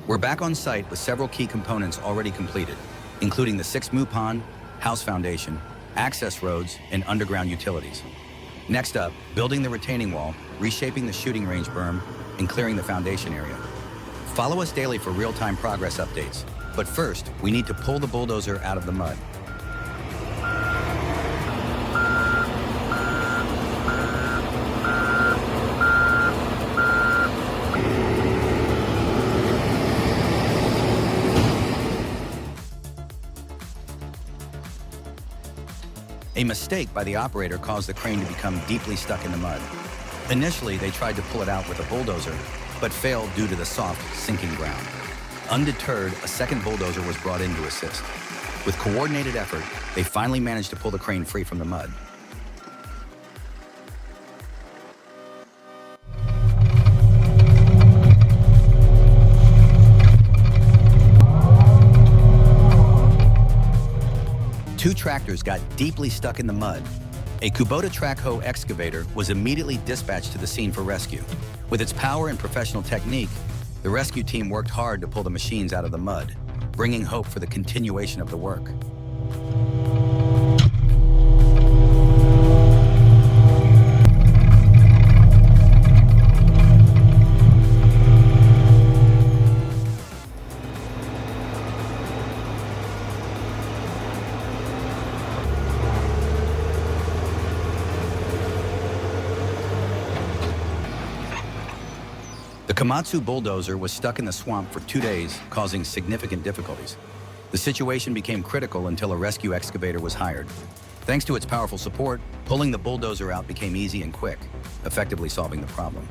We're back on site with several key components already completed, including the 6 Mupan, house foundation, access roads, and underground utilities. Next up, building the retaining wall, reshaping the shooting range berm, and clearing the foundation area. Follow us daily for real-time progress updates. But first, we need to pull the bulldozer out of the mud. A mistake by the operator caused the crane to become deeply stuck in the mud. Initially, they tried to pull it out with a bulldozer, but failed due to the soft, sinking ground. Undeterred, a second bulldozer was brought in to assist. With coordinated effort, they finally managed to pull the crane free from the mud. Two tractors got deeply stuck in the mud. A Kubota track hoe excavator was immediately dispatched to the scene for rescue. With its power and professional technique, the rescue team worked hard to pull the machines out of the mud, bringing hope for the continuation of the work. The Komatsu bulldozer was stuck in the swamp for 2 days, causing significant difficulties. The situation became critical until a rescue excavator was hired. Thanks to its powerful support, pulling the bulldozer out became easy and quick, effectively solving the problem.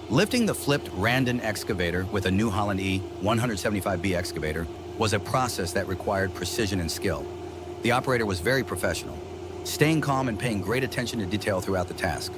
Lifting the flipped Randon excavator with a New Holland E 175B excavator was a process that required precision and skill. The operator was very professional, staying calm and paying great attention to detail throughout the task.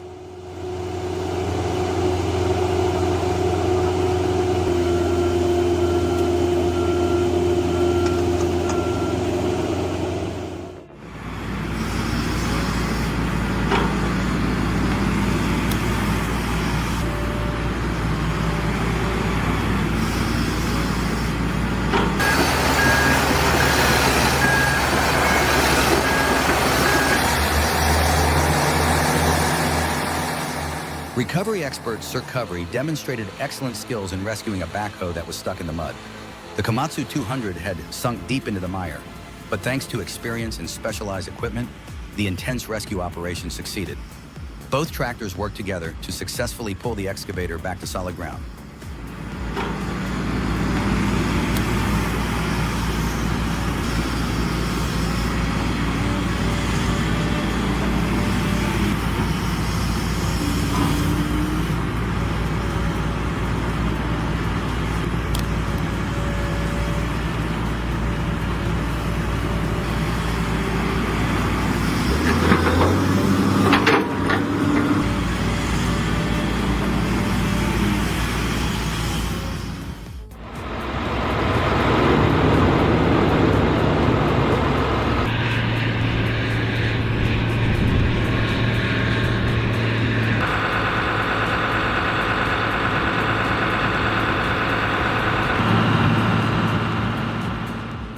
Recovery expert Sir Covery demonstrated excellent skills in rescuing a backhoe that was stuck in the mud. The Komatsu 200 had sunk deep into the mire, but thanks to experience and specialized equipment, the intense rescue operation succeeded. Both tractors worked together to successfully pull the excavator back to solid ground.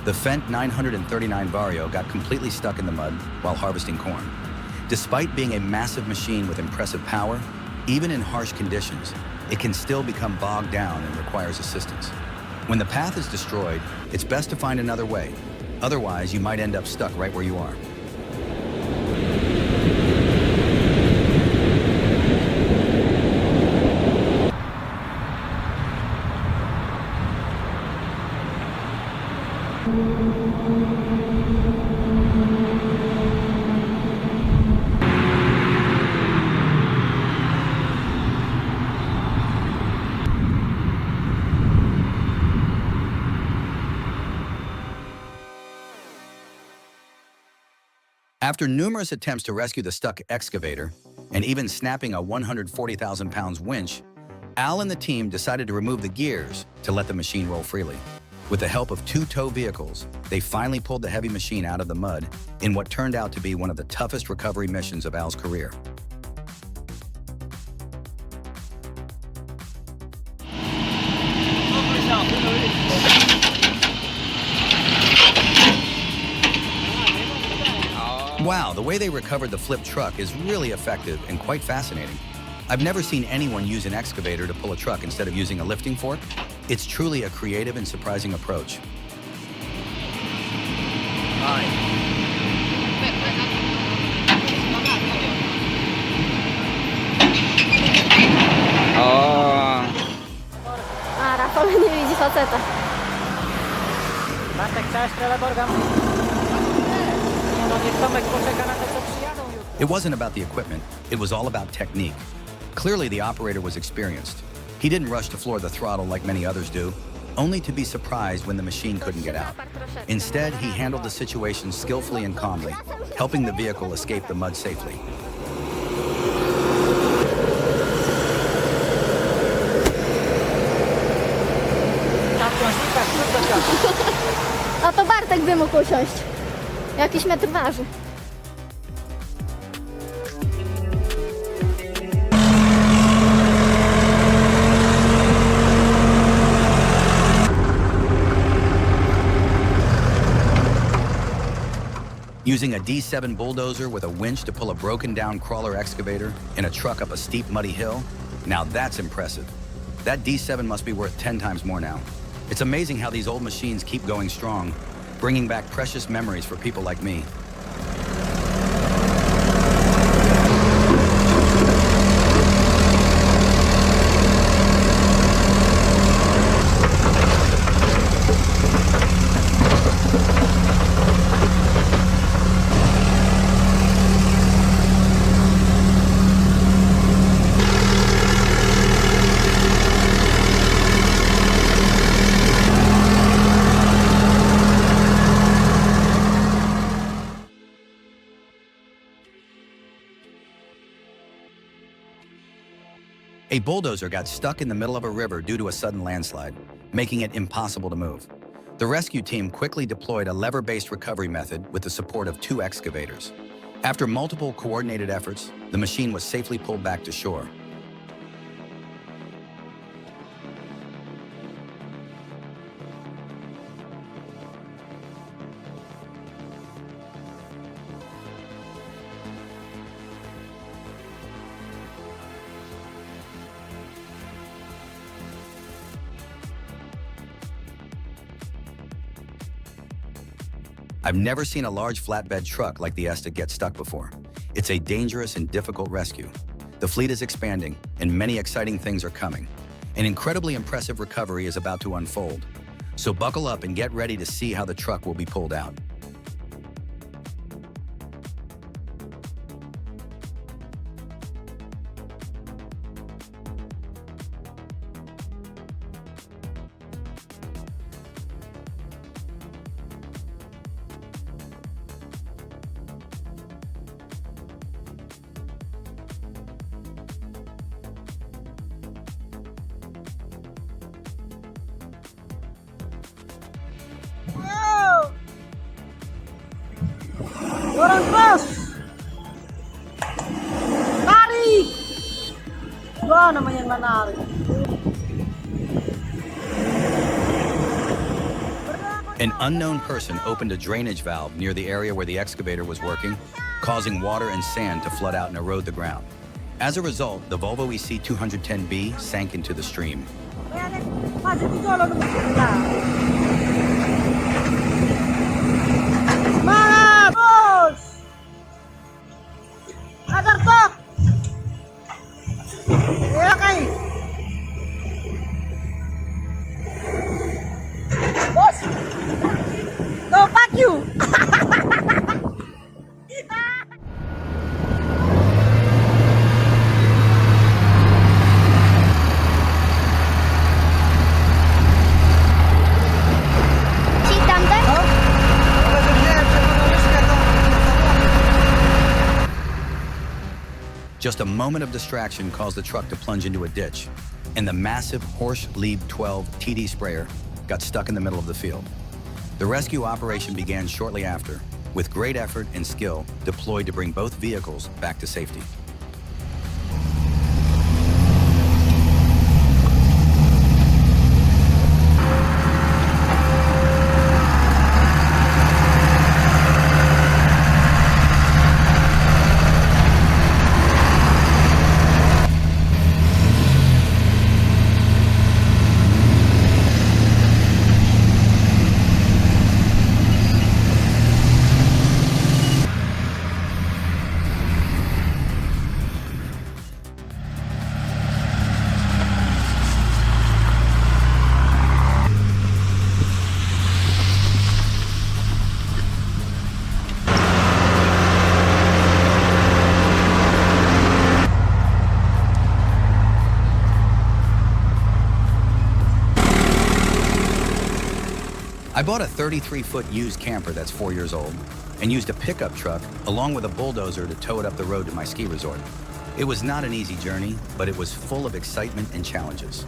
The Fendt 939 Vario got completely stuck in the mud while harvesting corn. Despite being a massive machine with impressive power, even in harsh conditions, it can still become bogged down and requires assistance. When the path is destroyed, it's best to find another way. Otherwise, you might end up stuck right where you are. After numerous attempts to rescue the stuck excavator, and even snapping a 140,000 pounds winch, Al and the team decided to remove the gears to let the machine roll freely. With the help of 2 tow vehicles, they finally pulled the heavy machine out of the mud in what turned out to be one of the toughest recovery missions of Al's career. Wow, the way they recovered the flipped truck is really effective and quite fascinating. I've never seen anyone use an excavator to pull a truck instead of using a lifting fork. It's truly a creative and surprising approach. Rafał nie widzi faceta. Bartek, chciałeś Trelleborga? Nie no, niech Tomek poczeka na to, co przyjadą już. It wasn't about the equipment, it was all about technique. Clearly, the operator was experienced. He didn't rush to floor the throttle like many others do, only to be surprised when the machine couldn't get out. Instead, he handled the situation skillfully and calmly, helping the vehicle escape the mud safely. A to Bartek by mógł usiąść. Jakiś metr waży. Using a D7 bulldozer with a winch to pull a broken down crawler excavator and a truck up a steep, muddy hill, now that's impressive. That D7 must be worth 10 times more now. It's amazing how these old machines keep going strong, bringing back precious memories for people like me. A bulldozer got stuck in the middle of a river due to a sudden landslide, making it impossible to move. The rescue team quickly deployed a lever-based recovery method with the support of 2 excavators. After multiple coordinated efforts, the machine was safely pulled back to shore. I've never seen a large flatbed truck like the Esta get stuck before. It's a dangerous and difficult rescue. The fleet is expanding, and many exciting things are coming. An incredibly impressive recovery is about to unfold. So buckle up and get ready to see how the truck will be pulled out. Orang keras. Tarik. Wah, namanya menarik. An unknown person opened a drainage valve near the area where the excavator was working, causing water and sand to flood out and erode the ground. As a result, the Volvo EC210B sank into the stream. Just a moment of distraction caused the truck to plunge into a ditch, and the massive Horsch Lieb 12 TD sprayer got stuck in the middle of the field. The rescue operation began shortly after, with great effort and skill deployed to bring both vehicles back to safety. I bought a 33-foot used camper that's 4 years old and used a pickup truck along with a bulldozer to tow it up the road to my ski resort. It was not an easy journey, but it was full of excitement and challenges.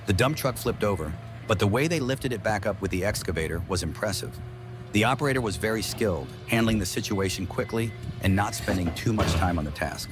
The dump truck flipped over, but the way they lifted it back up with the excavator was impressive. The operator was very skilled, handling the situation quickly and not spending too much time on the task.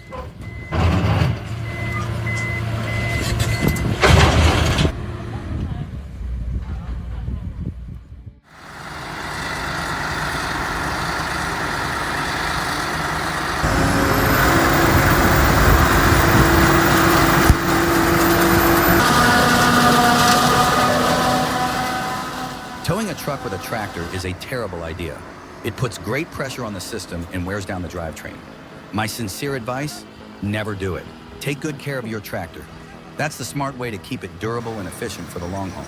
Towing a truck with a tractor is a terrible idea. It puts great pressure on the system and wears down the drivetrain. My sincere advice, never do it. Take good care of your tractor. That's the smart way to keep it durable and efficient for the long haul.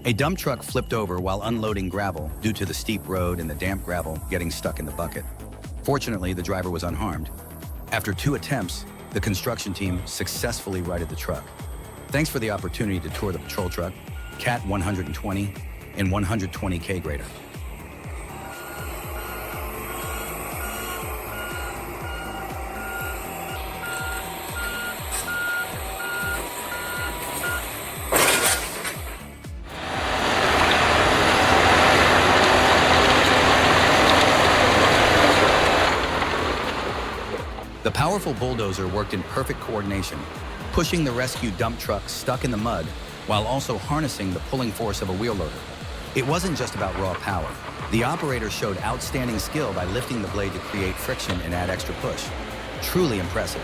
A dump truck flipped over while unloading gravel due to the steep road and the damp gravel getting stuck in the bucket. Fortunately, the driver was unharmed. After 2 attempts, the construction team successfully righted the truck. Thanks for the opportunity to tour the patrol truck, Cat 120 and 120K grader. The powerful bulldozer worked in perfect coordination, pushing the rescue dump truck stuck in the mud while also harnessing the pulling force of a wheel loader. It wasn't just about raw power. The operator showed outstanding skill by lifting the blade to create friction and add extra push. Truly impressive.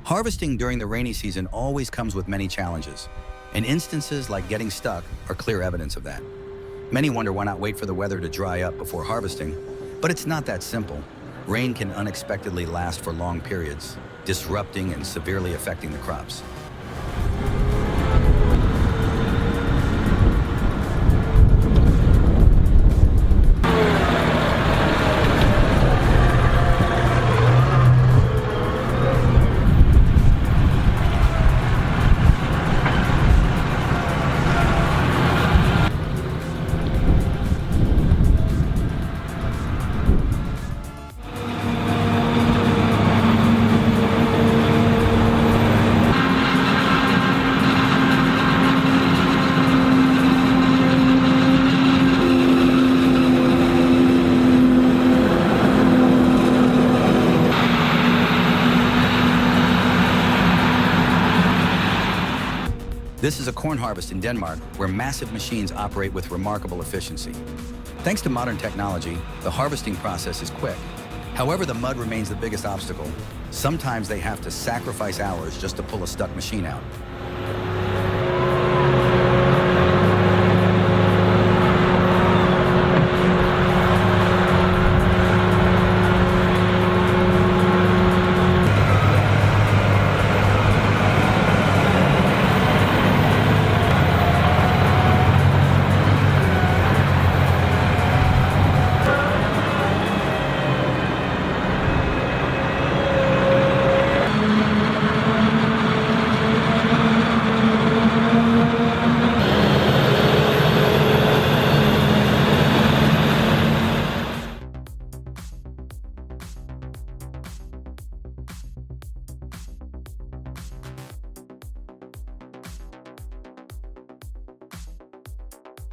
Harvesting during the rainy season always comes with many challenges, and instances like getting stuck are clear evidence of that. Many wonder why not wait for the weather to dry up before harvesting, but it's not that simple. Rain can unexpectedly last for long periods, disrupting and severely affecting the crops. corn harvest in Denmark, where massive machines operate with remarkable efficiency. Thanks to modern technology, the harvesting process is quick. However, the mud remains the biggest obstacle. Sometimes they have to sacrifice hours just to pull a stuck machine out.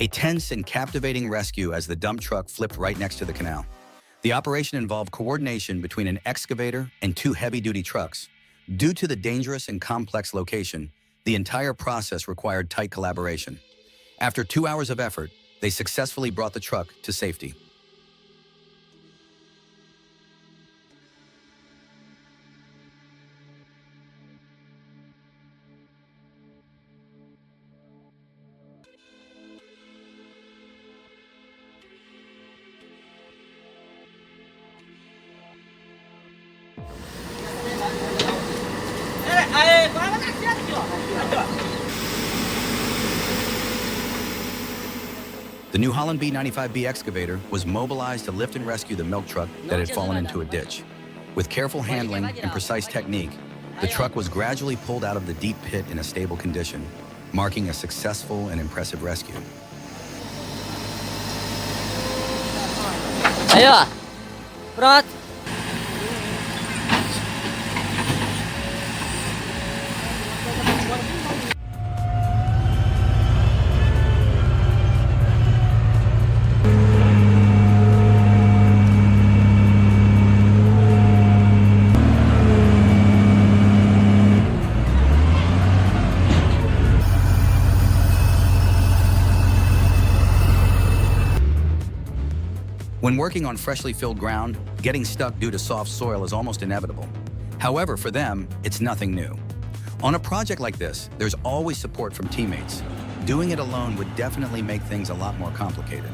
A tense and captivating rescue as the dump truck flipped right next to the canal. The operation involved coordination between an excavator and two heavy-duty trucks. Due to the dangerous and complex location, the entire process required tight collaboration. After 2 hours of effort, they successfully brought the truck to safety. The New Holland B95B excavator was mobilized to lift and rescue the milk truck that had fallen into a ditch. With careful handling and precise technique, the truck was gradually pulled out of the deep pit in a stable condition, marking a successful and impressive rescue. Ayo, Prot. When working on freshly filled ground, getting stuck due to soft soil is almost inevitable. However, for them, it's nothing new. On a project like this, there's always support from teammates. Doing it alone would definitely make things a lot more complicated.